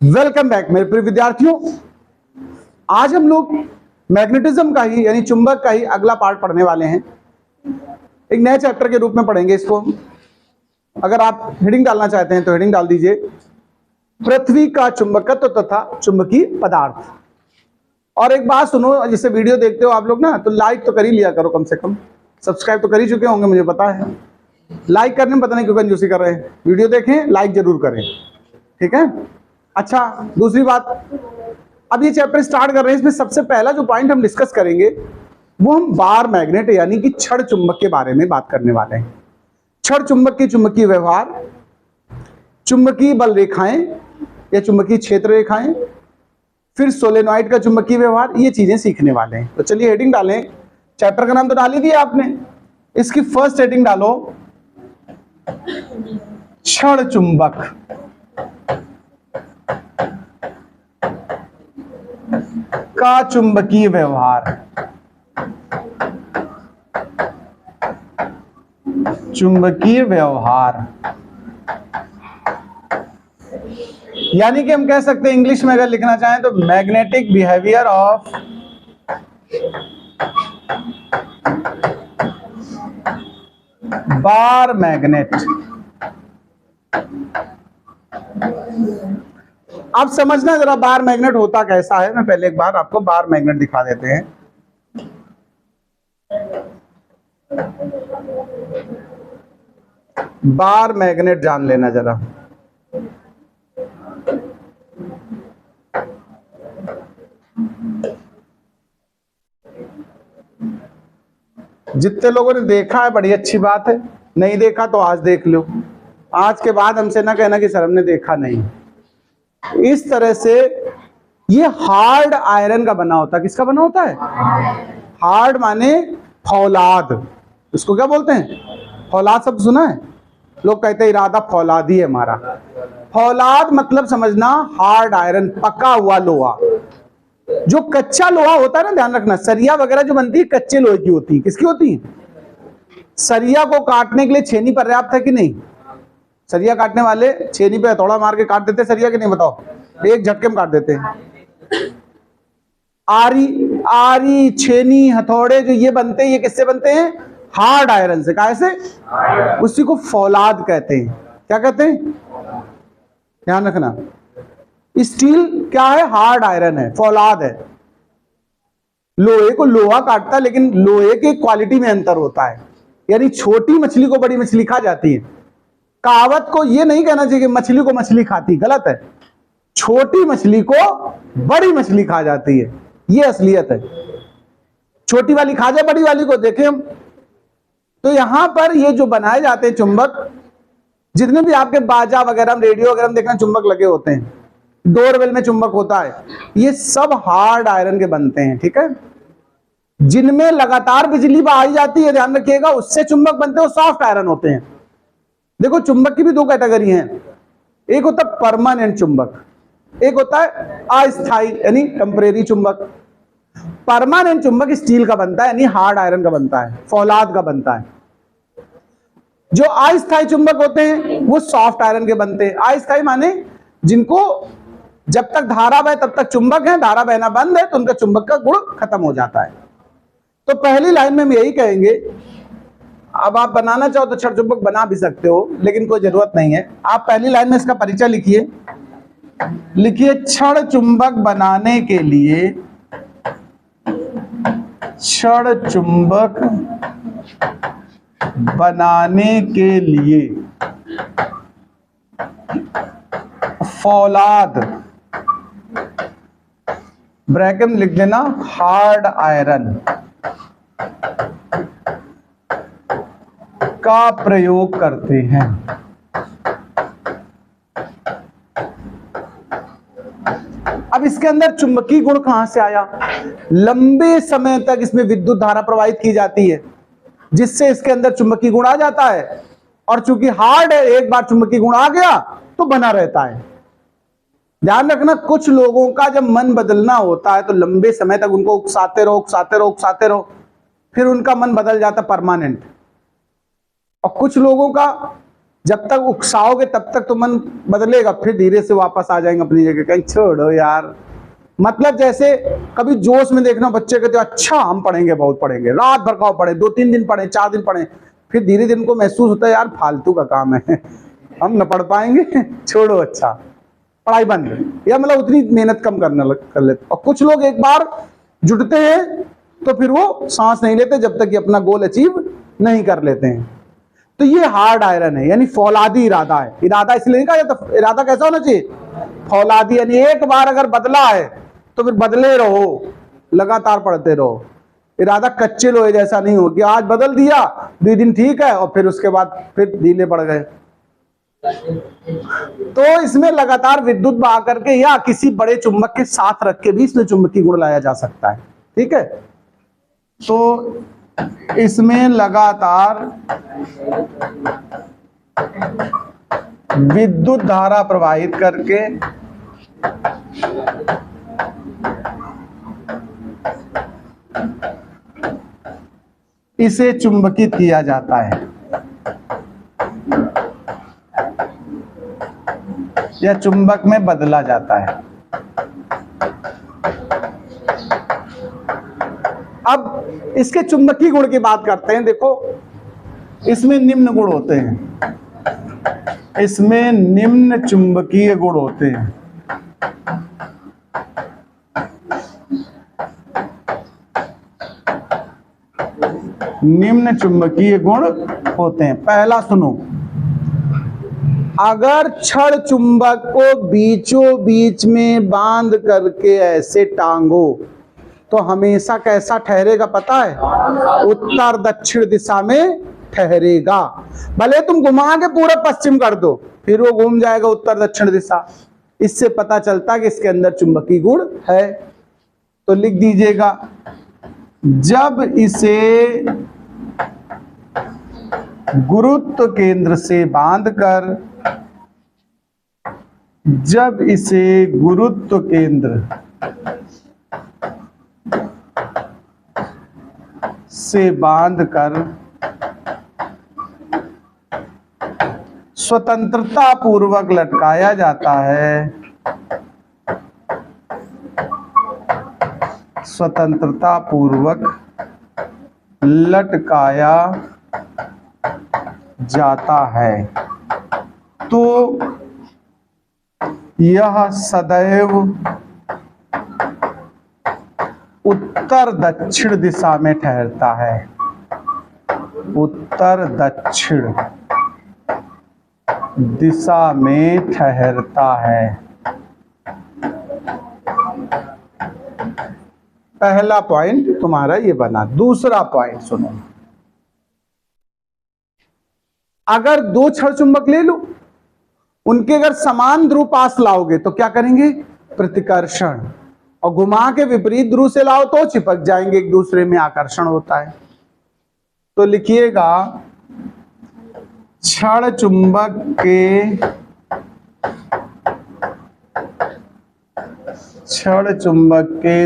Welcome back मेरे प्रिय विद्यार्थियों। आज हम लोग मैग्नेटिज्म का ही यानी चुंबक का ही अगला पार्ट पढ़ने वाले हैं। एक नए चैप्टर के रूप में पढ़ेंगे इसको। अगर आप हेडिंग डालना चाहते हैं तो हेडिंग डाल दीजिए, पृथ्वी का चुंबकत्व तथा चुंबकीय पदार्थ। और एक बात सुनो, जिससे वीडियो देखते हो आप लोग ना, तो लाइक तो कर ही लिया करो, कम से कम सब्सक्राइब तो कर ही चुके होंगे, मुझे पता है। लाइक करने में पता नहीं क्यों कंजूसी कर रहे हैं। वीडियो देखें, लाइक जरूर करें, ठीक है। अच्छा, दूसरी बात, अब ये चैप्टर स्टार्ट कर रहे हैं, इसमें सबसे पहला जो पॉइंट हम डिस्कस करेंगे वो हम बार मैग्नेट यानी कि छड़ चुंबक के बारे में बात करने वाले हैं। छड़ चुंबक के चुंबकीय व्यवहार, चुंबकीय बल रेखाएं या चुंबकीय क्षेत्र रेखाएं, फिर सोलेनॉइड का चुंबकीय व्यवहार, ये चीजें सीखने वाले हैं। तो चलिए हेडिंग डालें। चैप्टर का नाम तो डाल ही दिया आपने, इसकी फर्स्ट हेडिंग डालो, छड़ चुंबक का चुंबकीय व्यवहार। चुंबकीय व्यवहार यानी कि हम कह सकते हैं, इंग्लिश में अगर लिखना चाहें तो magnetic behaviour of bar magnet. आप समझना जरा बार मैग्नेट होता कैसा है। मैं पहले एक बार आपको बार मैग्नेट दिखा देते हैं। बार मैग्नेट जान लेना जरा। जितने लोगों ने देखा है बड़ी अच्छी बात है, नहीं देखा तो आज देख लो। आज के बाद हमसे ना कहना कि सर हमने देखा नहीं। इस तरह से ये हार्ड आयरन का बना होता है। किसका बना होता है? हार्ड माने फौलाद। इसको क्या बोलते हैं? फौलाद शब्द सुना है? लोग कहते हैं इरादा फौलादी है हमारा। फौलाद मतलब समझना हार्ड आयरन, पका हुआ लोहा। जो कच्चा लोहा होता है ना, ध्यान रखना, सरिया वगैरह जो बनती है कच्चे लोहे की होती है। किसकी होती है? सरिया को काटने के लिए छेनी पर्याप्त है कि नहीं? सरिया काटने वाले छेनी पे हथौड़ा मार के काट देते सरिया के नहीं? बताओ, एक झटके में काट देते हैं। आरी छेनी हथौड़े जो ये बनते हैं, ये किससे बनते हैं? हार्ड आयरन से। काहे से? उसी को फौलाद कहते हैं। क्या कहते हैं? ध्यान रखना, स्टील क्या है? हार्ड आयरन है, फौलाद है। लोहे को लोहा काटता है, लेकिन लोहे की क्वालिटी में अंतर होता है। यानी छोटी मछली को बड़ी मछली खा जाती है। कहावत को ये नहीं कहना चाहिए कि मछली को मछली खाती, गलत है। छोटी मछली को बड़ी मछली खा जाती है, ये असलियत है। छोटी वाली खा जाए बड़ी वाली को, देखें हम। तो यहां पर ये जो बनाए जाते हैं चुंबक, जितने भी आपके बाजा वगैरह रेडियो वगैरह में देखना चुंबक लगे होते हैं, डोरबेल में चुंबक होता है, ये सब हार्ड आयरन के बनते हैं, ठीक है। जिनमें लगातार बिजली आई जाती है, ध्यान रखिएगा, उससे चुंबक बनते हैं, वो सॉफ्ट आयरन होते हैं। देखो, चुंबक की भी दो कैटेगरी हैं। एक होता है परमानेंट चुंबक, एक होता है अस्थायी यानी टेम्परेरी चुंबक। परमानेंट चुंबक स्टील का बनता है, यानी हार्ड आयरन का बनता है, फौलाद का बनता है। जो अस्थायी चुंबक होते हैं वो सॉफ्ट आयरन के बनते हैं। अस्थायी माने जिनको जब तक धारा बहे तब तक चुंबक है, धारा बहना बंद है तो उनका चुंबक का गुण खत्म हो जाता है। तो पहली लाइन में हम यही कहेंगे। अब आप बनाना चाहो तो छड़ चुंबक बना भी सकते हो, लेकिन कोई जरूरत नहीं है। आप पहली लाइन में इसका परिचय लिखिए। छड़ चुंबक बनाने के लिए, छड़ चुंबक बनाने के लिए फौलाद, ब्रैकेट में लिख देना, हार्ड आयरन का प्रयोग करते हैं। अब इसके अंदर चुंबकीय गुण कहां से आया? लंबे समय तक इसमें विद्युत धारा प्रवाहित की जाती है, जिससे इसके अंदर चुंबकीय गुण आ जाता है। और चूंकि हार्ड है, एक बार चुंबकीय गुण आ गया तो बना रहता है। ध्यान रखना, कुछ लोगों का जब मन बदलना होता है तो लंबे समय तक उनको उकसाते रहो, फिर उनका मन बदल जाता परमानेंट। और कुछ लोगों का जब तक उकसाओगे तब तक तो मन बदलेगा, फिर धीरे से वापस आ जाएंगे अपनी जगह, कहीं छोड़ो यार। मतलब जैसे कभी जोश में देखना बच्चे कहते अच्छा हम पढ़ेंगे, बहुत पढ़ेंगे, रात भर का पढ़े, 2-3 दिन पढ़े, 4 दिन पढ़े, फिर धीरे धीरे उनको महसूस होता है यार फालतू का काम है, हम न पढ़ पाएंगे, छोड़ो अच्छा, पढ़ाई बंद, या मतलब उतनी मेहनत कम कर लेते। और कुछ लोग एक बार जुटते हैं तो फिर वो सांस नहीं लेते जब तक कि अपना गोल अचीव नहीं कर लेते हैं। तो ये हार्ड आयरन है, यानी फौलादी इरादा है। इरादा इसलिए नहीं कहा जाता, इरादा कैसा होना चाहिए, फौलादी, यानी एक बार अगर बदला है तो फिर बदले रहो, लगातार पढ़ते रहो। इरादा कच्चे लोहे जैसा नहीं हो कि आज बदल दिया, 2 दिन ठीक है और फिर उसके बाद फिर ढीले पड़ गए। तो इसमें लगातार विद्युत बहा करके या किसी बड़े चुंबक के साथ रख के भी इसमें चुंबकीय गुण लाया जा सकता है। ठीक है, तो इसमें लगातार विद्युत धारा प्रवाहित करके इसे चुंबकित किया जाता है या चुंबक में बदला जाता है। अब इसके चुंबकीय गुण की बात करते हैं। देखो इसमें निम्न गुण होते हैं, इसमें निम्न चुंबकीय गुण होते हैं। निम्न चुंबकीय गुण होते हैं। पहला सुनो, अगर छड़ चुंबक को बीचों बीच में बांध करके ऐसे टांगो तो हमेशा कैसा ठहरेगा पता है, उत्तर दक्षिण दिशा में ठहरेगा। भले तुम घुमा के पूरा पश्चिम कर दो फिर वो घूम जाएगा उत्तर दक्षिण दिशा। इससे पता चलता है कि इसके अंदर चुंबकीय गुण है। तो लिख दीजिएगा, जब इसे गुरुत्व केंद्र से बांधकर, जब इसे गुरुत्व केंद्र से बांधकर स्वतंत्रता पूर्वक लटकाया जाता है, स्वतंत्रता पूर्वक लटकाया जाता है, तो यह सदैव उत्तर दक्षिण दिशा में ठहरता है, उत्तर दक्षिण दिशा में ठहरता है। पहला पॉइंट तुम्हारा ये बना। दूसरा पॉइंट सुनो, अगर 2 छड़ चुंबक ले लो, उनके अगर समान ध्रुव पास लाओगे तो क्या करेंगे, प्रतिकर्षण, और घुमा के विपरीत ध्रुव से लाओ तो चिपक जाएंगे एक दूसरे में, आकर्षण होता है। तो लिखिएगा, छड़ चुंबक के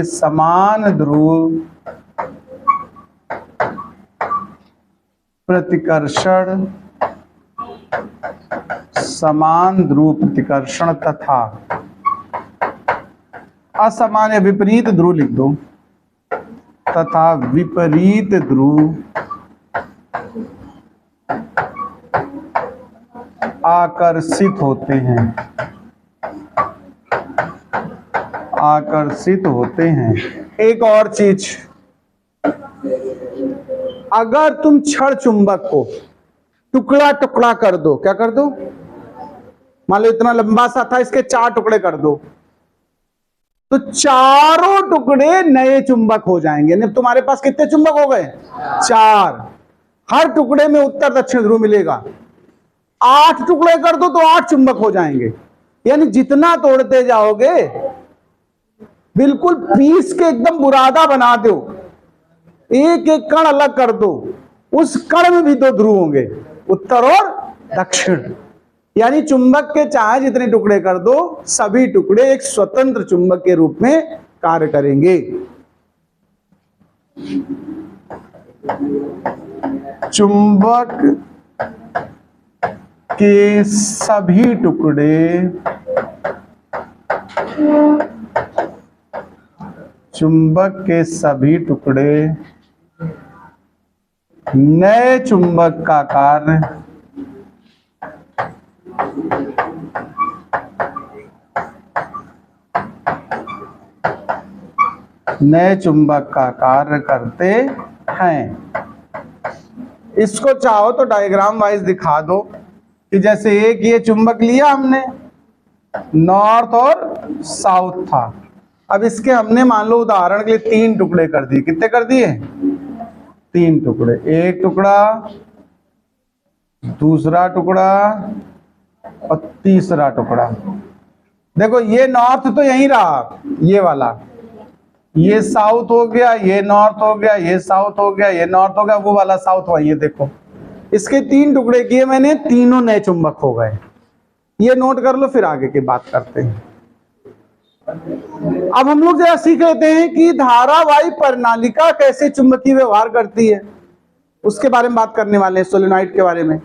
समान ध्रुव प्रतिकर्षण, समान ध्रुव प्रतिकर्षण तथा असमान या विपरीत ध्रुव लिख दो, तथा विपरीत ध्रुव आकर्षित होते हैं, आकर्षित होते हैं। एक और चीज, अगर तुम छड़ चुंबक को टुकड़ा टुकड़ा कर दो, क्या कर दो, मान लो इतना लंबा सा था, इसके 4 टुकड़े कर दो, तो चारों टुकड़े नए चुंबक हो जाएंगे। यानी तुम्हारे पास कितने चुंबक हो गए, 4। हर टुकड़े में उत्तर दक्षिण ध्रुव मिलेगा। 8 टुकड़े कर दो तो 8 चुंबक हो जाएंगे। यानी जितना तोड़ते जाओगे बिल्कुल पीस के एकदम बुरादा बना दो, एक एक कण अलग कर दो, उस कण में भी 2 ध्रुव होंगे, उत्तर और दक्षिण। यानी चुंबक के चाहे जितने टुकड़े कर दो, सभी टुकड़े एक स्वतंत्र चुंबक के रूप में कार्य करेंगे। चुंबक के सभी टुकड़े चुंबक के सभी टुकड़े नए चुंबक का कार्य नए चुंबक का कार्य करते हैं। इसको चाहो तो डायग्राम वाइज दिखा दो कि जैसे एक ये चुंबक लिया हमने, नॉर्थ और साउथ था। अब इसके हमने मान लो उदाहरण के लिए 3 टुकड़े कर दिए। कितने कर दिए? 3 टुकड़े। एक टुकड़ा, दूसरा टुकड़ा और तीसरा टुकड़ा। देखो ये नॉर्थ तो यहीं रहा, ये वाला, ये साउथ हो गया, ये नॉर्थ हो गया, ये साउथ हो गया, ये नॉर्थ हो गया, वो वाला साउथ हुआ। ये देखो इसके 3 टुकड़े किए मैंने, तीनों नए चुंबक हो गए। ये नोट कर लो, फिर आगे की बात करते हैं। अब हम लोग जरा सीख लेते हैं कि धारावाही प्रणालिका कैसे चुंबकीय व्यवहार करती है, उसके बारे में बात करने वाले हैं, सोलेनॉइड के बारे में।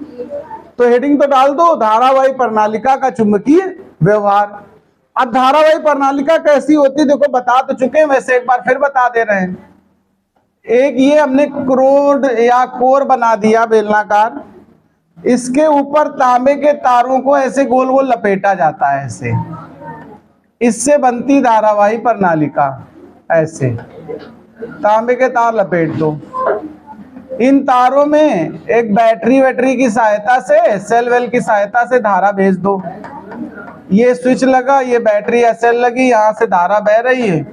तो हेडिंग तो डाल दो, धारावाही प्रणालिका का चुंबकीय व्यवहार। अब धारावाही प्रणालिका कैसी होती है देखो, बता तो चुके हैं, वैसे एक बार फिर बता दे रहे हैं। एक ये हमने क्रोड या कोर बना दिया बेलनाकार, इसके ऊपर तांबे के तारों को ऐसे गोल गोल लपेटा जाता है ऐसे, इससे बनती धारावाही प्रणालिका। ऐसे तांबे के तार लपेट दो, इन तारों में एक बैटरी की सहायता से, सेल वेल की सहायता से धारा भेज दो। ये स्विच लगा, ये बैटरी एसएल लगी, यहाँ से धारा बह रही है,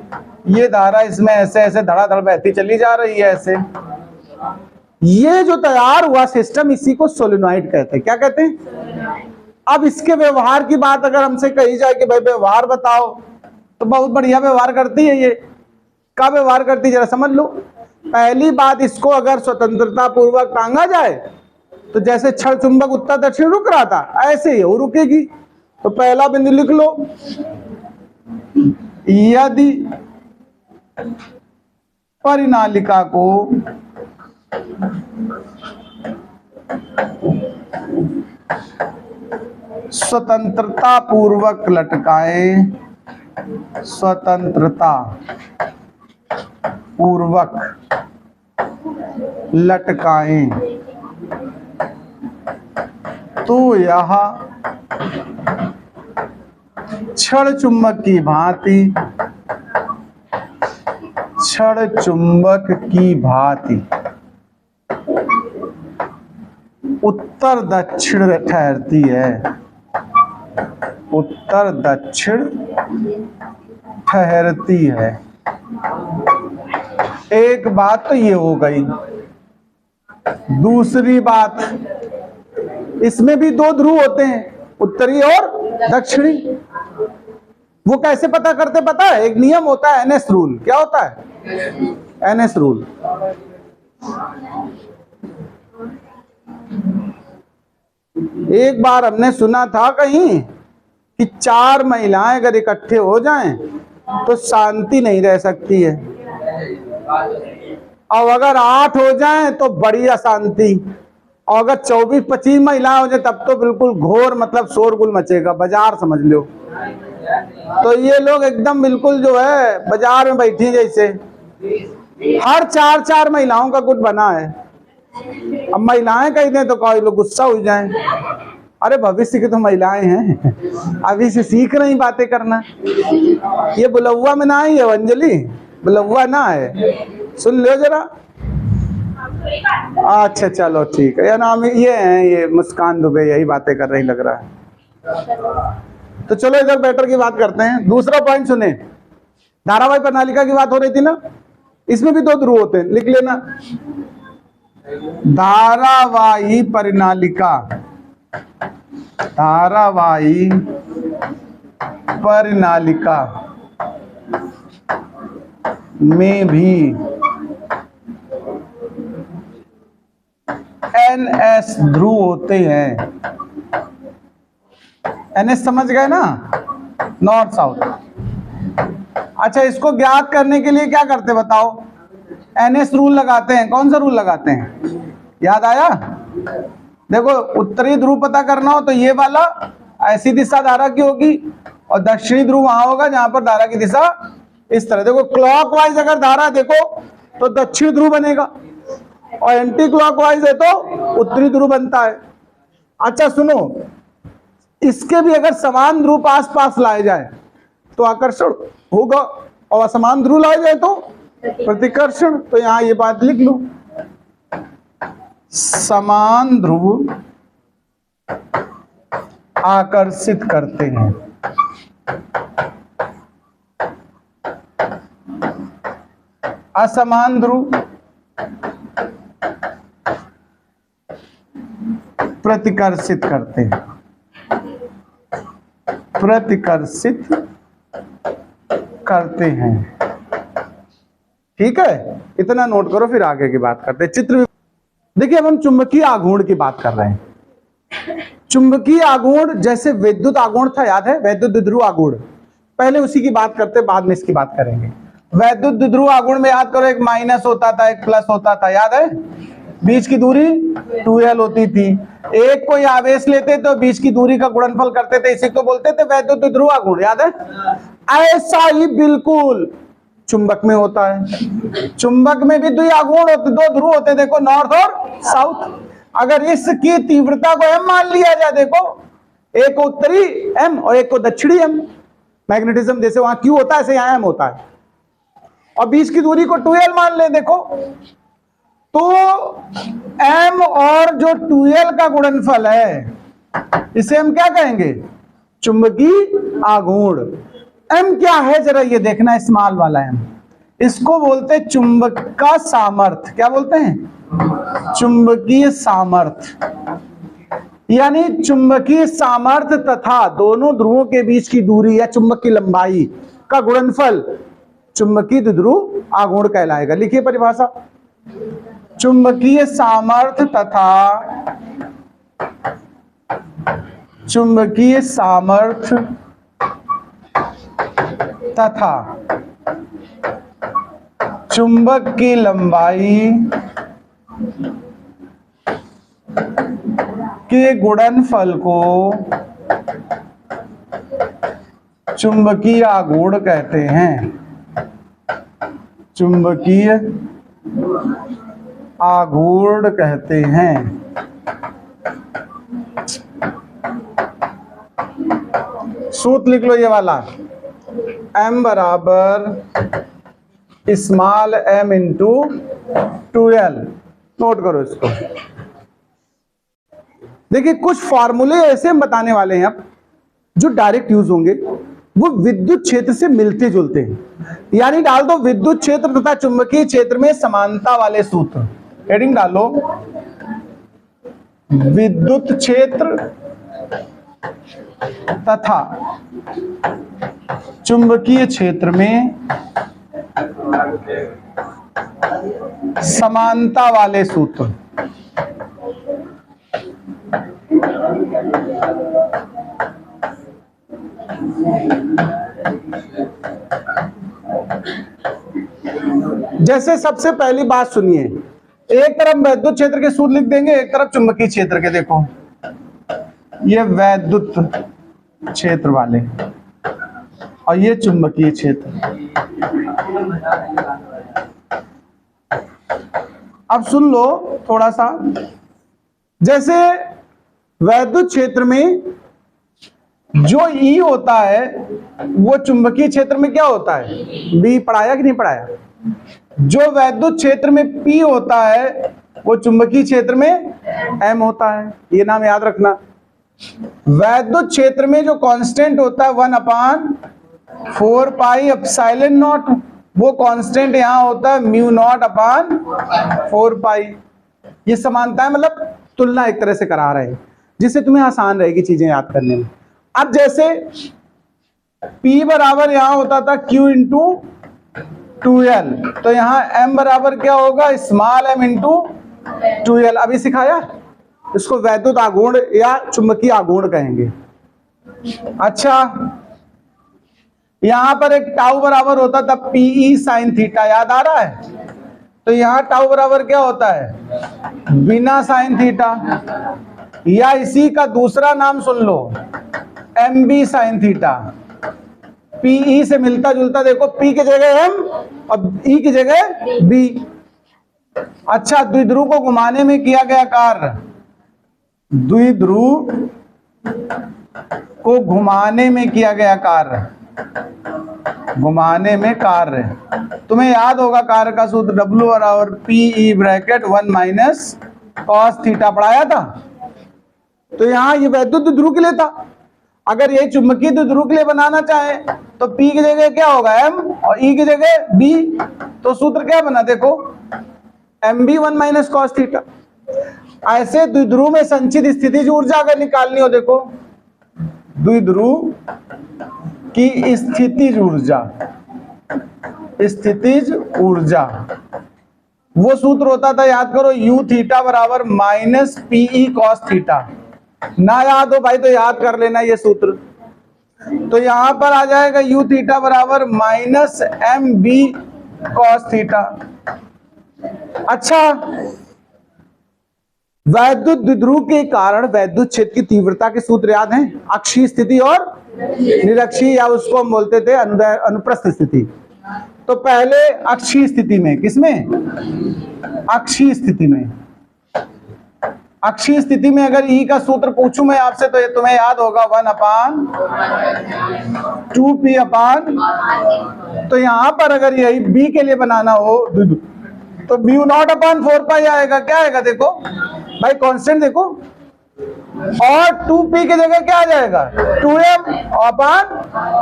ये धारा इसमें ऐसे ऐसे धड़ाधड़ बहती चली जा रही है ऐसे। ये जो तैयार हुआ सिस्टम, इसी को सोलेनॉइड कहते हैं। क्या कहते हैं? अब इसके व्यवहार की बात अगर हमसे कही जाए कि भाई व्यवहार बताओ, तो बहुत बढ़िया व्यवहार करती है। ये क्या व्यवहार करती है जरा समझ लो। पहली बात, इसको अगर स्वतंत्रता पूर्वक टांगा जाए तो जैसे क्षण चुंबक उत्तर दक्षिण रुक रहा था, ऐसे ही वो रुकेगी। तो पहला बिंदु लिख लो, यदि परिनालिका को स्वतंत्रता पूर्वक लटकाएं, स्वतंत्रता पूर्वक लटकाएं, तो यह क्षण चुंबक की भांति, क्षण चुंबक की भांति उत्तर दक्षिण ठहरती है, उत्तर दक्षिण ठहरती है। एक बात तो ये हो गई। दूसरी बात, इसमें भी 2 ध्रुव होते हैं, उत्तरी और दक्षिणी। वो कैसे पता करते पता है? एक नियम होता है एनएस रूल। क्या होता है? NS rule. एक बार हमने सुना था कहीं कि 4 महिलाएं अगर इकट्ठे हो जाएं तो शांति नहीं रह सकती है, और अगर 8 हो जाएं तो बड़ी अशांति, और अगर 24-25 महिलाएं हो जाए तब तो बिल्कुल घोर मतलब शोरगुल मचेगा, बाजार समझ लो। तो ये लोग एकदम बिल्कुल जो है बाजार में बैठी जैसे, हर 4 महिलाओं का गुट बना है। अब महिलाएं कह दें तो कोई लोग गुस्सा हो जाएं, अरे भविष्य की तो महिलाएं हैं, अभी से सीख रही बातें करना। ये बुलौवा में ना है, अंजलि बुलौवा ना है, सुन लो जरा। अच्छा चलो ठीक है, या नाम ये है, ये मुस्कान दुबे यही बातें कर रही लग रहा है। तो चलो इधर बैटर की बात करते हैं। दूसरा पॉइंट सुने, धारावाही प्रणालिका की बात हो रही थी ना, इसमें भी 2 ध्रुव होते हैं, लिख लेना। धारावाही प्रणालिका, धारावाही प्रणालिका में भी एनएस ध्रुव होते हैं। एनएस समझ गए ना, नॉर्थ साउथ। अच्छा, इसको ज्ञात करने के लिए क्या करते बताओ? एनएस रूल लगाते हैं। कौन सा रूल लगाते हैं? याद आया? देखो उत्तरी ध्रुव पता करना हो तो ये वाला ऐसी दिशा धारा की होगी और दक्षिणी ध्रुव वहां होगा जहां पर धारा की दिशा इस तरह। देखो क्लॉकवाइज अगर धारा देखो तो दक्षिण ध्रुव बनेगा और एंटी क्लॉकवाइज है तो उत्तरी ध्रुव बनता है। अच्छा सुनो, इसके भी अगर समान ध्रुव आस पास लाए जाए तो आकर्षण होगा और असमान ध्रुव लाए जाए तो प्रतिकर्षण। तो यहां ये बात लिख लो, समान ध्रुव आकर्षित करते हैं, असमान ध्रुव प्रतिकर्षित करते हैं, प्रतिकर्षित करते हैं। ठीक है, इतना नोट करो, फिर आगे की बात करते हैं। चित्र देखिए, अब हम चुंबकीय आघूर्ण की बात कर रहे हैं। चुंबकीय आघूर्ण जैसे विद्युत आघूर्ण था, याद है, वैद्युत द्विध्रुव आघूर्ण, पहले उसी की बात करते, बाद में इसकी बात करेंगे। वैद्युत द्विध्रुव आघूर्ण में याद करो, एक माइनस होता था, एक प्लस होता था, याद है, बीच की दूरी 2l होती थी। एक कोई आवेश लेते तो बीच की दूरी का गुणनफल करते थे, इसी को बोलते थे वैद्युत द्विध्रुव आघूर्ण, याद है। ऐसा ही बिल्कुल चुंबक में होता है। चुंबक में भी दो आघूर्ण होते, दो ध्रुव होते, देखो नॉर्थ और साउथ। अगर इसकी तीव्रता को m मान लिया जाए, देखो एक को उत्तरी m और एक को दक्षिणी m, मैग्नेटिज्म जैसे वहां Q होता है ऐसे यहां m होता है, और बीच की दूरी को 2l मान ले, देखो तो m और जो 2l का गुणनफल है इसे हम क्या कहेंगे, चुंबकीय आघूर्ण। m क्या है जरा ये देखना, स्मॉल वाला m, इसको बोलते हैं चुंबक का सामर्थ्य। क्या बोलते हैं, चुंबकीय सामर्थ्य, यानी चुंबकीय सामर्थ्य तथा दोनों ध्रुवों के बीच की दूरी या चुंबक की लंबाई का गुणनफल चुंबकीय द्विध्रुव आघूर्ण कहलाएगा। लिखिए परिभाषा, चुंबकीय सामर्थ्य तथा चुंबकीय सामर्थ्य तथा चुंबक की लंबाई के गुणनफल को चुंबकीय आघूर्ण कहते हैं, चुंबकीय आघूर्ण कहते हैं। सूत्र लिख लो ये वाला, m बराबर small m into 2l। Note करो इसको। देखिए कुछ फॉर्मूले ऐसे हम बताने वाले हैं अब जो डायरेक्ट यूज होंगे, वो विद्युत क्षेत्र से मिलते जुलते हैं। यानी डाल दो विद्युत क्षेत्र तथा चुंबकीय क्षेत्र में समानता वाले सूत्र, हेडिंग डालो विद्युत क्षेत्र तथा चुंबकीय क्षेत्र में समानता वाले सूत्र। जैसे सबसे पहली बात सुनिए, एक तरफ वैद्युत क्षेत्र के सूत्र लिख देंगे, एक तरफ चुंबकीय क्षेत्र के। देखो ये वैद्युत क्षेत्र वाले और ये चुंबकीय क्षेत्र। अब सुन लो थोड़ा सा, जैसे वैद्युत क्षेत्र में जो E होता है वो चुंबकीय क्षेत्र में क्या होता है, B। पढ़ाया कि नहीं पढ़ाया। जो वैद्युत क्षेत्र में P होता है वो चुंबकीय क्षेत्र में M होता है, ये नाम याद रखना। वैद्युत क्षेत्र में जो कांस्टेंट होता है 1/4 पाई एप्सिलॉन नॉट, वो कांस्टेंट यहां होता है म्यू नॉट अपान 4 पाई। ये समानता है, मतलब तुलना एक तरह से करा रहे हैं जिससे तुम्हें आसान रहेगी चीजें याद करने में। अब जैसे P बराबर यहां होता था Q इंटू 2L, तो यहां M बराबर क्या होगा, स्मॉल m इंटू 2L। अभी सिखाया, इसको वैद्युत आघूर्ण या चुंबकीय आघूर्ण कहेंगे। अच्छा, यहां पर एक टाउ बराबर होता था PE साइन थीटा, याद आ रहा है। तो यहां टाउ बराबर क्या होता है, बिना साइन थीटा। या इसी का दूसरा नाम सुन लो, M B sine theta. PE से मिलता जुलता, देखो पी की जगह एम और ई की जगह बी। अच्छा, द्विध्रुव को घुमाने में किया गया कार्य, द्विध्रुव को घुमाने में किया गया कार्य, घुमाने में कार्य, तुम्हें याद होगा कार्य का सूत्र W बराबर p E bracket 1 minus cos theta पढ़ाया था। तो यहाँ ये वैद्युत द्विध्रुव के लिए था। अगर ये चुंबकीय द्विध्रुव के लिए बनाना चाहे तो P की जगह क्या होगा M और E की जगह B। तो सूत्र क्या बना, देखो MB 1 माइनस कॉस थीटा। ऐसे द्विध्रुव में संचित स्थितिज ऊर्जा अगर निकालनी हो, देखो द्विध्रुव की स्थितिज ऊर्जा, स्थितिज ऊर्जा, वो सूत्र होता था, याद करो, U थीटा बराबर माइनस पीई कॉस थीटा। ना याद हो भाई तो याद कर लेना ये सूत्र। तो यहां पर आ जाएगा U थीटा बराबर minus m B cos theta. अच्छा, वैद्युत द्विध्रुव के कारण वैद्युत क्षेत्र की तीव्रता के सूत्र याद हैं, अक्षीय स्थिति और निरक्षीय, या उसको हम बोलते थे अनुप्रस्थ स्थिति। तो पहले अक्षीय स्थिति में, किसमें, अक्षीय स्थिति में, अक्षीय स्थिति में अगर E का सूत्र पूछूं मैं आपसे तो ये तुम्हें याद होगा 1/2p अपान। तो यहां पर अगर यही B के लिए बनाना हो तो म्यू नॉट अपान 4 आएगा। क्या आएगा, देखो भाई कांस्टेंट देखो, और 2p की जगह क्या आ जाएगा, 2m अपान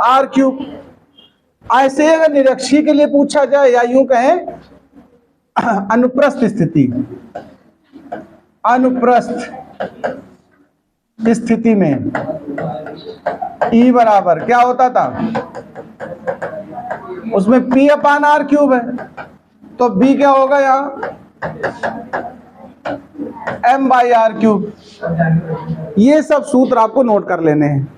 आर क्यूब। ऐसे अगर निरक्षीय के लिए पूछा जाए, या यूं कहें अनुप्रस्थ स्थिति, अनुप्रस्थ स्थिति में E बराबर क्या होता था, उसमें P अपान आर क्यूब है, तो B क्या होगा यहाँ M बाई आर क्यूब। ये सब सूत्र आपको नोट कर लेने हैं।